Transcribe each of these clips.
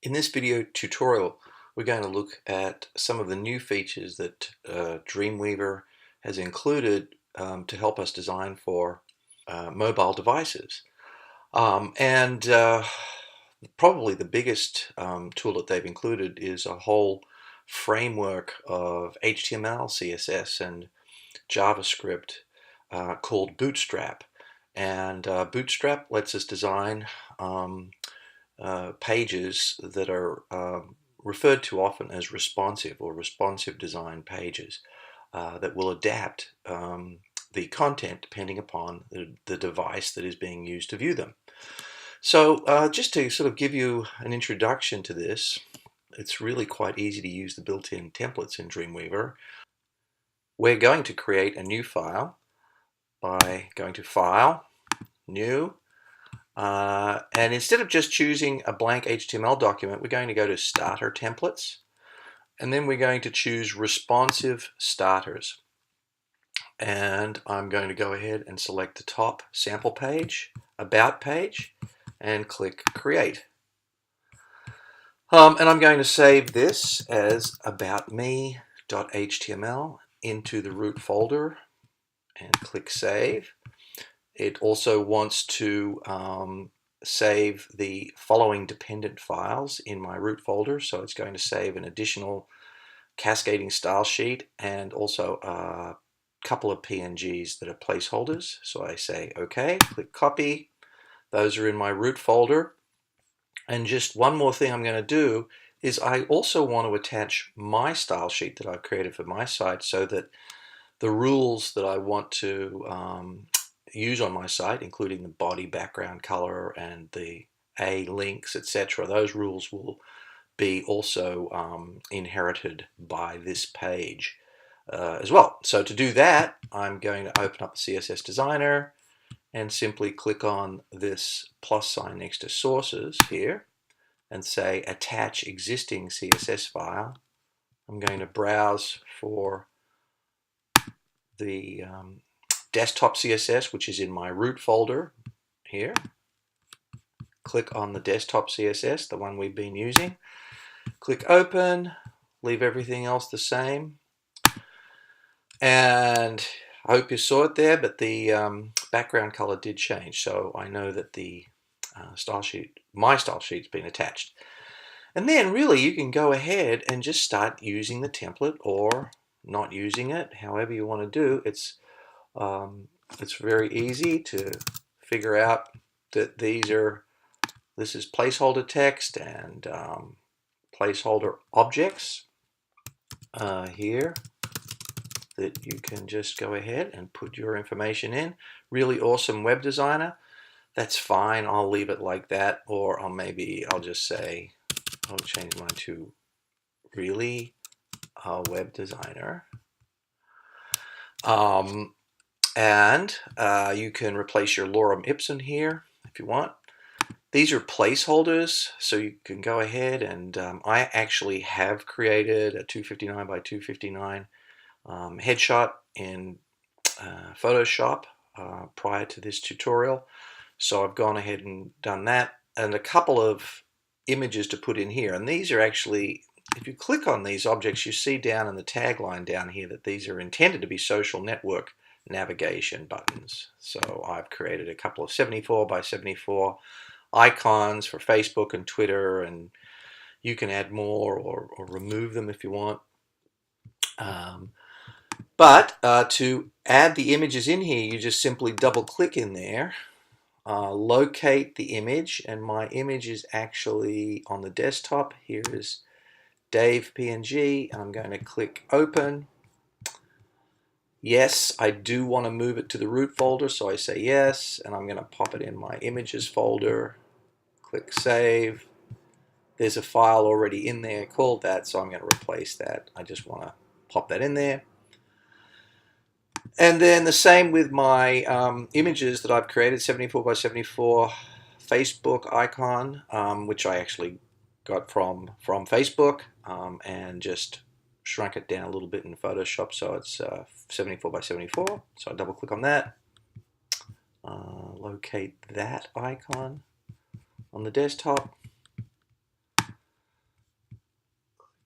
In this video tutorial, we're going to look at some of the new features that Dreamweaver has included to help us design for mobile devices. Probably the biggest tool that they've included is a whole framework of HTML, CSS, and JavaScript called Bootstrap. And Bootstrap lets us design pages that are referred to often as responsive or responsive design pages that will adapt the content depending upon the device that is being used to view them. So just to sort of give you an introduction to this, it's really quite easy to use the built-in templates in Dreamweaver. We're going to create a new file by going to File, New, and instead of just choosing a blank HTML document, we're going to go to Starter Templates, and then we're going to choose Responsive Starters. And I'm going to go ahead and select the top sample page, About page, and click Create. And I'm going to save this as aboutme.html into the root folder and click Save. It also wants to save the following dependent files in my root folder, so it's going to save an additional cascading style sheet and also a couple of PNGs that are placeholders. So I say OK, click Copy. Those are in my root folder. And just one more thing I'm going to do is I also want to attach my style sheet that I've created for my site so that the rules that I want to use on my site, including the body background color and the A links, etc., those rules will be also inherited by this page as well. So to do that, I'm going to open up the CSS Designer and simply click on this plus sign next to sources here and say attach existing CSS file. I'm going to browse for the desktop CSS, which is in my root folder here. Click on the desktop CSS, the one we've been using. Click Open, leave everything else the same. And I hope you saw it there, but the background color did change, so I know that the style sheet, my style sheet's been attached. And then really you can go ahead and just start using the template or not using it, however you want to do. It's very easy to figure out that this is placeholder text and placeholder objects here that you can just go ahead and put your information in. Really awesome web designer. That's fine. I'll leave it like that, or I'll just say I'll change mine to really web designer. And you can replace your lorem ipsum here if you want. These are placeholders, so you can go ahead and I actually have created a 259 by 259 headshot in Photoshop prior to this tutorial. So I've gone ahead and done that, and a couple of images to put in here. And these are actually, if you click on these objects, you see down in the tagline down here that these are intended to be social network navigation buttons. So I've created a couple of 74 by 74 icons for Facebook and Twitter, and you can add more or remove them if you want. But to add the images in here, you just simply double click in there, locate the image, and my image is actually on the desktop. Here is Dave PNG, and I'm going to click Open. Yes, I do want to move it to the root folder, so I say yes, and I'm going to pop it in my images folder. Click Save. There's a file already in there called that, so I'm going to replace that. I just want to pop that in there. And then the same with my images that I've created, 74 by 74 Facebook icon, which I actually got from Facebook, and just shrunk it down a little bit in Photoshop, so it's 74 by 74. So I double click on that, locate that icon on the desktop,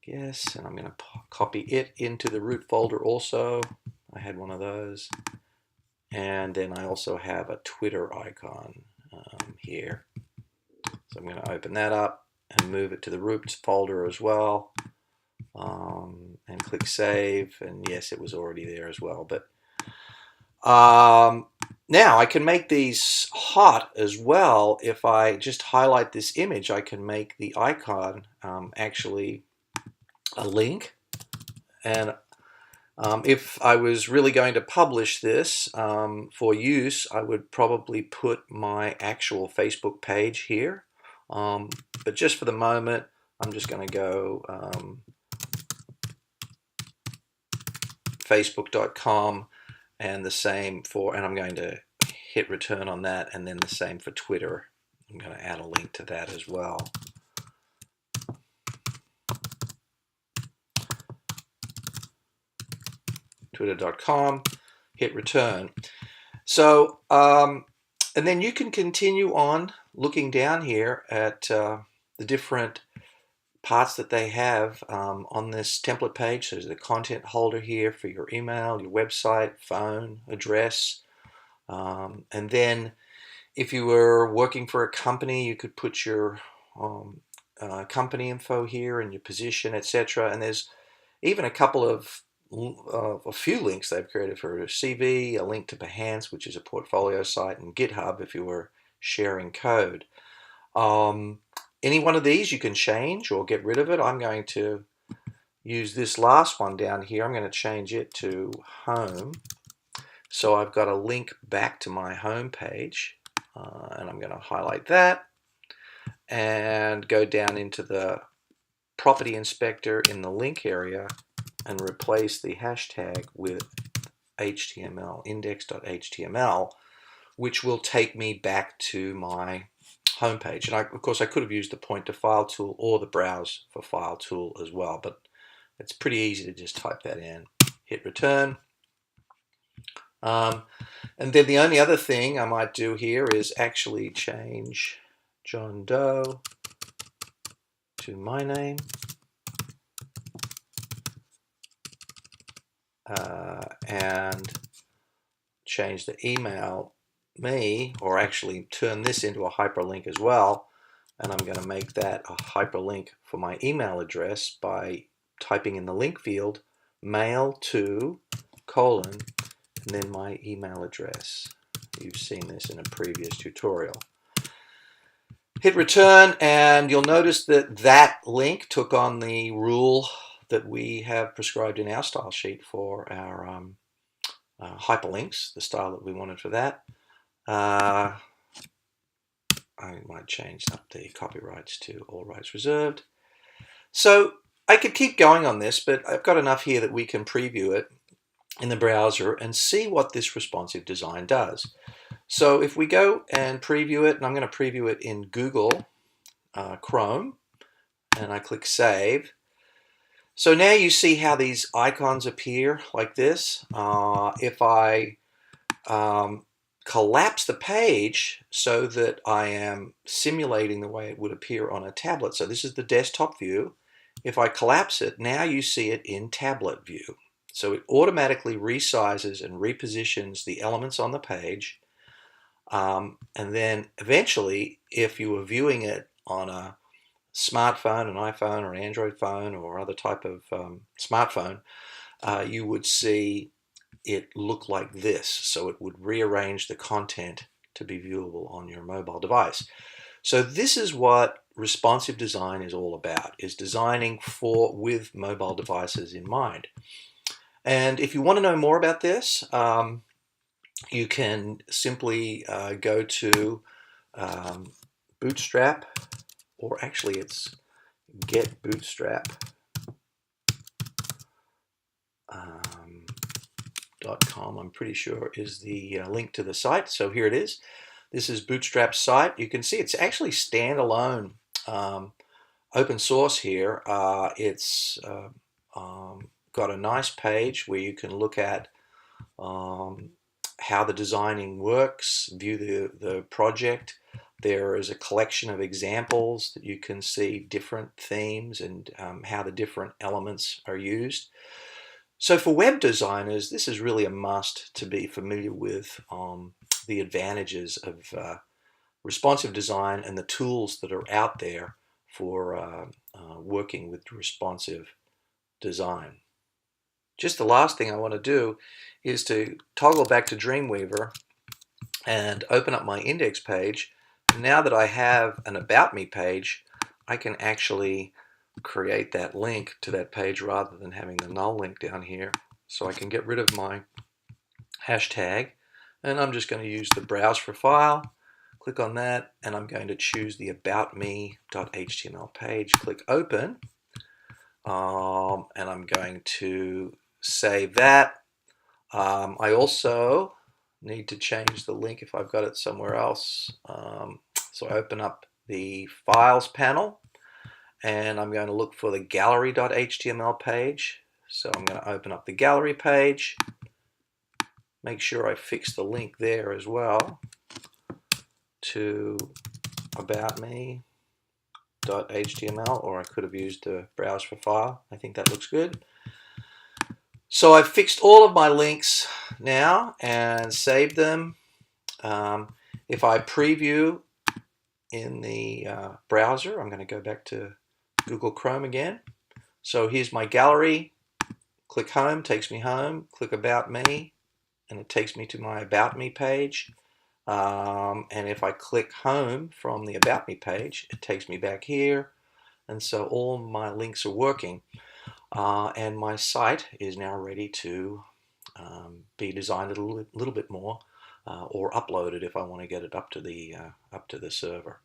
Yes, and I'm going to copy it into the root folder also. I had one of those. And then I also have a Twitter icon here. So I'm going to open that up and move it to the root folder as well. And click save. And yes, it was already there as well. But now I can make these hot as well. If I just highlight this image, I can make the icon actually a link. And if I was really going to publish this for use, I would probably put my actual Facebook page here. But just for the moment, I'm just going to go facebook.com and the same for, and I'm going to hit return on that, and then the same for Twitter. I'm going to add a link to that as well. Twitter.com, hit return. So, and then you can continue on looking down here at the different parts that they have on this template page. So there's the content holder here for your email, your website, phone, address. And then if you were working for a company, you could put your company info here and your position, etc. And there's even a couple of a few links they've created for a CV, a link to Behance, which is a portfolio site, and GitHub if you were sharing code. Any one of these you can change or get rid of it. I'm going to use this last one down here. I'm going to change it to home. So I've got a link back to my home page, and I'm going to highlight that and go down into the property inspector in the link area and replace the hashtag with HTML, index.html, which will take me back to my home page. And of course, I could have used the point to file tool or the browse for file tool as well, but it's pretty easy to just type that in, hit return. And then the only other thing I might do here is actually change John Doe to my name. And change the email me, or actually turn this into a hyperlink as well. And I'm going to make that a hyperlink for my email address by typing in the link field mail to : and then my email address. You've seen this in a previous tutorial. Hit return, and you'll notice that that link took on the rule that we have prescribed in our style sheet for our hyperlinks, the style that we wanted for that. I might change up the copyrights to all rights reserved. So I could keep going on this, but I've got enough here that we can preview it in the browser and see what this responsive design does. So if we go and preview it, and I'm going to preview it in Google Chrome, and I click save. So now you see how these icons appear like this. If I collapse the page so that I am simulating the way it would appear on a tablet. So this is the desktop view. If I collapse it, now you see it in tablet view. So it automatically resizes and repositions the elements on the page. And then eventually, if you were viewing it on a smartphone, an iPhone or an Android phone or other type of smartphone, you would see it look like this. So it would rearrange the content to be viewable on your mobile device. So this is what responsive design is all about, is designing with mobile devices in mind. And if you want to know more about this, you can simply go to Bootstrap, or actually it's Get Bootstrap. .com, I'm pretty sure, is the link to the site. So here it is. This is Bootstrap's site. You can see it's actually standalone open source here. It's got a nice page where you can look at how the designing works, view the project. There is a collection of examples that you can see different themes and how the different elements are used. So for web designers, this is really a must to be familiar with the advantages of responsive design and the tools that are out there for working with responsive design. Just the last thing I want to do is to toggle back to Dreamweaver and open up my index page. Now that I have an About Me page, I can actually create that link to that page rather than having the null link down here. So I can get rid of my hashtag, and I'm just going to use the browse for file. Click on that, and I'm going to choose the About Me.html page. Click Open, and I'm going to save that. I also need to change the link if I've got it somewhere else. So I open up the Files panel, and I'm going to look for the gallery.html page. So I'm going to open up the gallery page, make sure I fix the link there as well to About Me.html, or I could have used the browse for file. I think that looks good. So I've fixed all of my links now and saved them. If I preview in the browser, I'm going to go back to Google Chrome again. So here's my gallery. Click Home, takes me home. Click About Me, and it takes me to my About Me page. And if I click Home from the About Me page, it takes me back here. And so all my links are working. And my site is now ready to be designed a little bit more or uploaded if I want to get it up to the server.